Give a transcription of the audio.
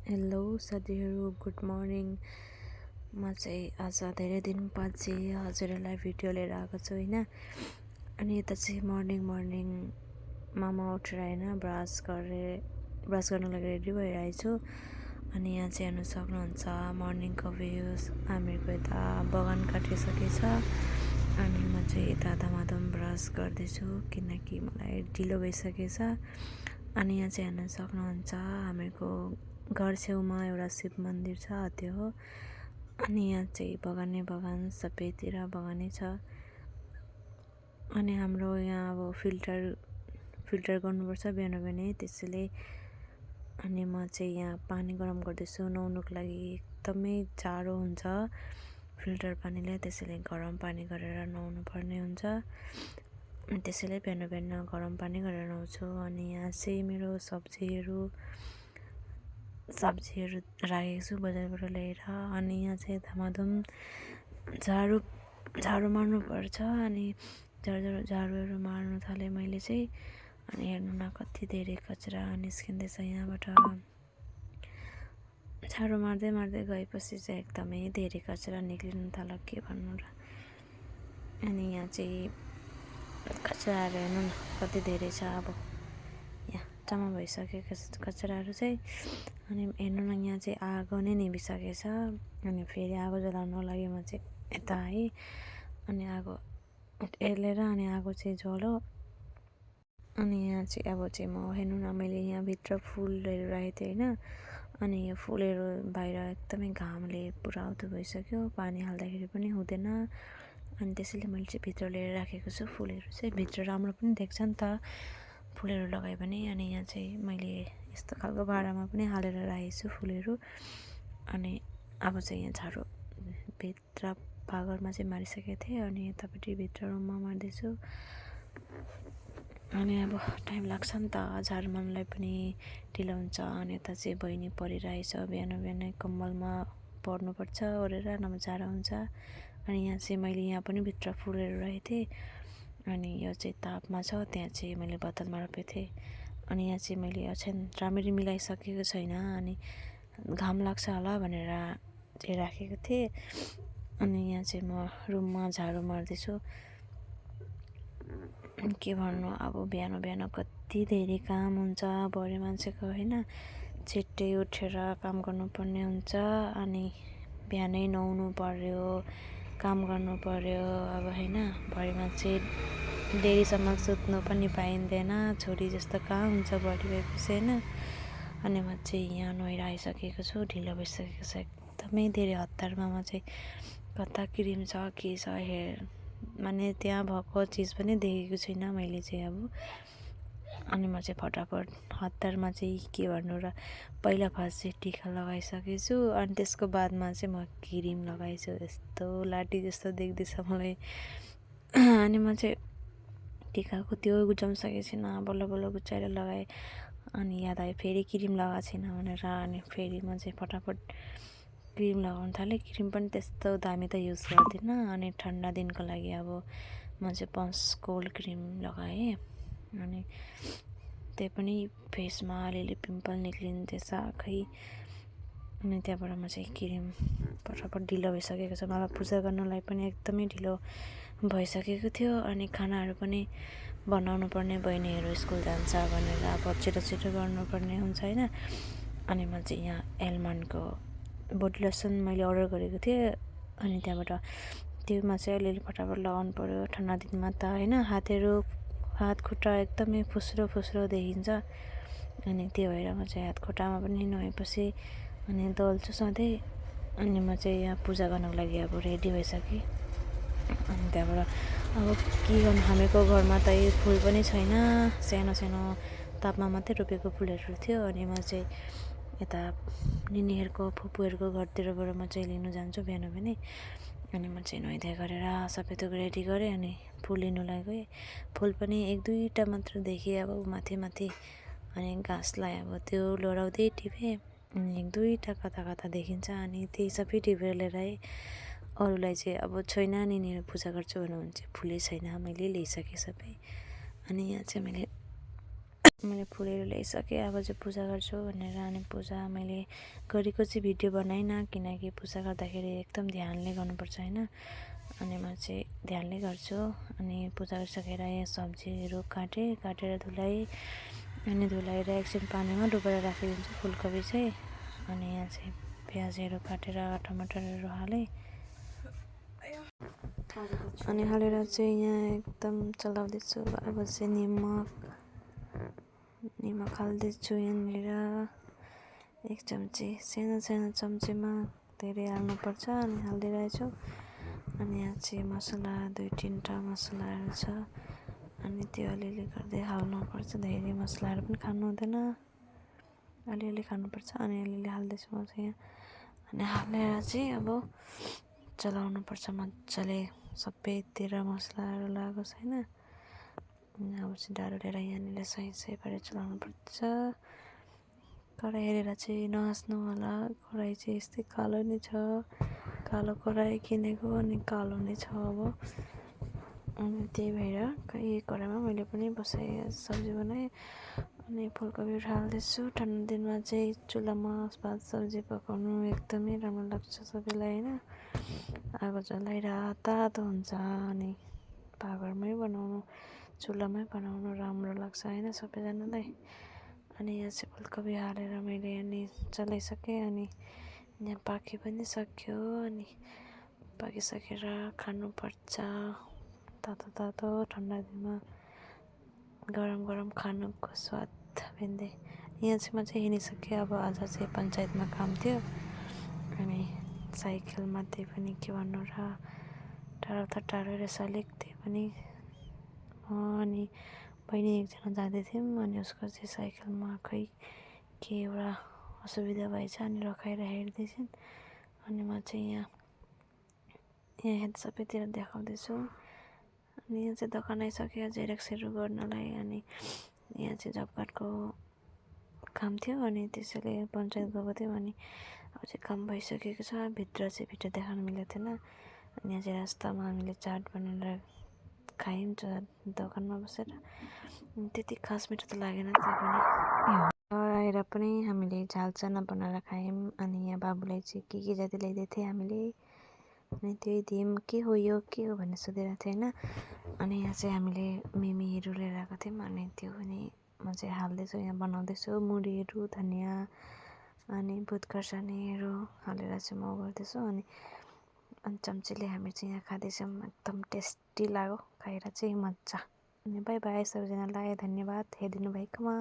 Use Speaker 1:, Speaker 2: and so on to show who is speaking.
Speaker 1: Hello साथीहरू, good morning. म चाहिँ आज धेरै दिनपछि हजुरहरूलाई भिडियो लिएर आएको छु होइन। अनि यता चाहिँ मर्निङमा म उठेर होइन ब्रस गर्नु लागि रेडी भइरहेको छु। अनि यहाँ चाहिँ हेर्नु सक्नुहुन्छ मर्निङको भ्युज। हामीहरूको यता बगान काटिसकेछ अनि म चाहिँ यता धमाधम ब्रस गर्दैछु किनकि मलाई ढिलो भइसकेछ। अनि यहाँ चाहिँ हेर्न सक्नुहुन्छ हामीहरूको घर छेउमा एउटा शिव मन्दिर छ, त्यो हो। अनि यहाँ चाहिँ बगानै बगान, सबैतिर बगानै छ। अनि हाम्रो यहाँ अब फिल्टर गर्नुपर्छ बिहान बिहानै, त्यसैले अनि म चाहिँ यहाँ पानी गरम गर्दैछु नुहाउनुको लागि। एकदमै जाडो हुन्छ फिल्टर पानीले, त्यसैले गरम पानी गरेर नुहाउनु पर्ने हुन्छ। त्यसैले बिहान बिहान गरम पानी गरेर नुहाउँछु। अनि यहाँ चाहिँ मेरो सब्जीहरू राखेको छु बजारबाट ल्याएर। अनि यहाँ चाहिँ धमाधम झाडु मार्नुपर्छ। अनि झाडुहरू मार्नु थालेँ मैले चाहिँ। अनि हेर्नु न कति धेरै कचरा निस्किँदैछ यहाँबाट। झाडु मार्दै मार्दै गएपछि चाहिँ एकदमै धेरै कचरा निक्लिनु थाल्यो, के भन्नु र। अनि यहाँ चाहिँ कचराहरू हेर्नु न कति धेरै छ, अब यहाँ जम्मा भइसकेको कचराहरू चाहिँ। अनि हेर्नु न यहाँ चाहिँ आगो नै निभिसकेछ। अनि फेरि आगो जलाउनको लागि म चाहिँ यता आएँ। अनि आगो एर्लेर अनि आगो चाहिँ जल्यो। अनि यहाँ चाहिँ अब चाहिँ म हेर्नु न, मैले यहाँभित्र फुलहरू राखेको थिएँ होइन। अनि यो फुलहरू बाहिर एकदमै घामले पुरा उदो भइसक्यो, पानी हाल्दाखेरि पनि हुँदैन। अनि त्यसैले मैले चाहिँ भित्र लिएर राखेको छु फुलहरू चाहिँ। भित्र राम्रो पनि देख्छ नि त फुलहरू लगायो भने। अनि यहाँ चाहिँ मैले यस्तो खालको भाँडामा पनि हालेर राखेको छु फुलहरू। अनि अब चाहिँ यहाँ झाडु भित्र भागरमा चाहिँ मारिसकेको थिएँ। अनि यतापट्टि भित्र रुममा मार्दैछु। अनि अब टाइम लाग्छ नि त झाडु मार्नलाई पनि, ढिलो हुन्छ। अनि यता चाहिँ बहिनी परिरहेछ, बिहान बिहानै कम्मलमा पर्नुपर्छ ओरेर, नभए जाडो हुन्छ। अनि यहाँ चाहिँ मैले यहाँ पनि भित्र फुलहरू राखेको थिएँ। अनि यो चाहिँ तापमा छ, त्यहाँ चाहिँ मैले बोतलमा रोपेको थिएँ। अनि यहाँ चाहिँ मैले अचेन राम्ररी मिलाइसकेको छैन, अनि घाम लाग्छ होला भनेर चाहिँ राखेको थिएँ। अनि यहाँ चाहिँ म रुममा झाडु मार्दैछु। के भन्नु, अब बिहान बिहान कति धेरै काम हुन्छ बुढी मान्छेको होइन। छिट्टै उठेर काम गर्नुपर्ने हुन्छ। अनि बिहानै नुहाउनु पर्यो, काम गर्नु पर्यो अब होइन। बुढी मान्छे देरीसम्म सुत्नु पनि पाइँदैन, छोरी जस्तो कहाँ हुन्छ बुढी भएपछि होइन। अनि म चाहिँ यहाँ नुहाएर आइसकेको छु, ढिलो भइसकेको छ एकदमै धेरै हतारमा। म चाहिँ कता क्रिम छ के छ माने त्यहाँ भएको चिज पनि देखेको छुइनँ मैले चाहिँ अब। अनि म चाहिँ फटाफट हतारमा चाहिँ के भन्नु र, पहिला फर्स्ट चाहिँ टिका लगाइसकेको छु। अनि त्यसको बादमा चाहिँ म क्रिम लगाएछु, यस्तो लाटी जस्तो देख्दैछ मलाई। अनि म चाहिँ टिकाको त्यो गुचाउनु छैन, बल्ल बल्ल गुचाएर लगाएँ। अनि याद आयो फेरि क्रिम लगाएको छैन भनेर। अनि फेरि म चाहिँ फटाफट क्रिम लगाउनु थालेँ। क्रिम पनि त्यस्तो दामी त युज गर्दिनँ। अनि ठन्डा दिनको लागि अब म चाहिँ पन्स कोल्ड क्रिम लगाएँ। अनि त्यही पनि फेसमा अलिअलि पिम्पल निक्लिँदैछ खै। अनि त्यहाँबाट म चाहिँ क्रिम फटाफट ढिलो भइसकेको छ, मलाई पूजा गर्नलाई पनि एकदमै ढिलो भइसकेको थियो। अनि खानाहरू पनि बनाउनु पर्ने, बहिनीहरू स्कुल जान्छ भनेर अब छिटो छिटो गर्नुपर्ने हुन्छ होइन। अनि म चाहिँ यहाँ एलमन्डको बोडी लोसन मैले अर्डर गरेको थिएँ। अनि त्यहाँबाट त्योमा चाहिँ अलिअलि फटाफट लगाउनु पऱ्यो ठन्डा दिनमा त होइन। हात खुट्टा एकदमै फुस्रो फुस्रो देखिन्छ। अनि त्यो भएर म चाहिँ हात खुट्टामा पनि नुहाएपछि अनि दल्छु सधैँ। अनि म चाहिँ यहाँ पूजा गर्नको लागि अब रेडी भइसकेँ। अनि त्यहाँबाट अब के गर्नु, हामीको घरमा त यो फुल पनि छैन, सानो सानो तापमा मात्रै रोपेको फुलहरू थियो। अनि म चाहिँ यता निनीहरूको फुपूहरूको घरतिरबाट म चाहिँ लिनु जान्छु बिहान बिहानै। अनि म चाहिँ नुहाइधुवाइ गरेर सबै थोक रेडी गरेँ। अनि फुल लिनुलाई गएँ। फुल पनि एक दुईवटा मात्र देखेँ अब माथि माथि। अनि घाँसलाई अब त्यो लडाउँदै टिपेँ। अनि एक दुईवटा कता कता देखिन्छ, अनि त्यही सबै टिपेर लिएर आएँ। अरूलाई चाहिँ अब छैन, निनीहरू पूजा गर्छु भन्नु भने चाहिँ फुलै छैन, मैले ल्याइसकेँ सबै। अनि यहाँ चाहिँ मैले मैले फुलहरू ल्याइसकेँ, अब चाहिँ पूजा गर्छु भनेर। अनि पूजा मैले गरेको चाहिँ भिडियो बनाइनँ, किनकि पूजा गर्दाखेरि एकदम ध्यानले गर्नुपर्छ होइन। अनि म चाहिँ ध्यानले गर्छु। अनि पूजा गरिसकेर यहाँ सब्जीहरू काटेर धुलाएँ। अनि धुलाएर एकछिन पानीमा डुबाएर राखिदिन्छु फुलकोपी चाहिँ। अनि यहाँ चाहिँ प्याजहरू काटेर टमाटरहरू हालेँ। अनि हालेर चाहिँ यहाँ एकदम चलाउँदैछु। अब चाहिँ निमक हाल्दैछु यहाँनिर 1 चम्ची, सानो चम्चीमा धेरै हाल्नुपर्छ। अनि हालिदिइरहेछु। अनि यहाँ चाहिँ मसला 2-3टा मसलाहरू छ। अनि त्यो अलिअलि गर्दै हाल्नुपर्छ, धेरै मसलाहरू पनि खानु हुँदैन, अलिअलि खानुपर्छ। अनि अलिअलि हाल्दैछु म चाहिँ यहाँ। अनि हालेर चाहिँ अब चलाउनुपर्छ मजाले, सबैतिर मसलाहरू लागोस् होइन। अब चाहिँ डाडु लिएर यहाँनिर सही पारेर चलाउनुपर्छ। कराई हेरेर चाहिँ नहाँस्नु होला, कराई चाहिँ यस्तै कालो नै छ, कालो कराई किनेको अनि कालो नै छ अब। अनि त्यही भएर यही कराईमा मैले पनि बसाएँ सब्जी बनाएँ। अनि फुलकोपीहरू हाल्दैछु। ठन्डा दिनमा चाहिँ चुलामा भात सब्जी पकाउनु एकदमै राम्रो लाग्छ सबैलाई होइन। आगो जलाएर तातो हुन्छ अनि भागरमै बनाउनु, चुलामै बनाउनु राम्रो लाग्छ होइन सबैजनालाई। अनि यहाँ चाहिँ फुलकोपी हालेर मैले अनि चलाइसकेँ। अनि यहाँ पाकी पनि सक्यो। अनि पाकिसकेर खानुपर्छ तातो ठन्डा दिनमा गरम खानुको स्वाद भिन्दै। यहाँ चाहिँ म चाहिँ हिँडिसकेँ। अब आज चाहिँ पञ्चायतमा काम थियो। अनि साइकलमा त्यही पनि के भन्नु र, टाढो रहेछ अलिक, त्यही पनि अनि बहिनी एकजना जाँदै थियौँ। अनि उसको चाहिँ साइकलमा खै के एउटा असुविधा भएछ, अनि रखाएर हेर्दैछन्। अनि म चाहिँ यहाँ सबैतिर देखाउँदैछु। अनि यहाँ चाहिँ दोकान आइसक्यो जेरक्सहरू गर्नलाई। अनि यहाँ चाहिँ जब कार्डको काम थियो, अनि त्यसैले पञ्चायत गएको थियौँ। अनि अब चाहिँ काम भइसकेको छ। भित्र देखाउनु मिलेको थिएन। अनि यहाँ चाहिँ रास्तामा हामीले चाट बनाएर खायौँ दोकानमा बसेर। त्यति खास मिठो त लागेन, त्यही पनि घर आएर पनि हामीले झाल चाना बनाएर खायौँ। अनि यहाँ बाबुलाई चाहिँ के जाति ल्याइदिएको थिएँ हामीले। अनि त्यही दियौँ। के हो यो, के हो भनेर सोधिरहेको थियो होइन। अनि यहाँ चाहिँ हामीले मिमीहरू लिएर आएको थियौँ। अनि त्यो पनि म चाहिँ हाल्दैछु, यहाँ बनाउँदैछु। मुढीहरू, धनियाँ अनि भुत खुर्सानीहरू हालेर चाहिँ म गर्दैछु। अनि चम्चीले हामी चाहिँ यहाँ खाँदैछौँ। एकदम टेस्टी लाग्यो, खाएर चाहिँ मजा। अनि बाई बाई सबैजनालाई, धन्यवाद हेरिदिनु भएकोमा।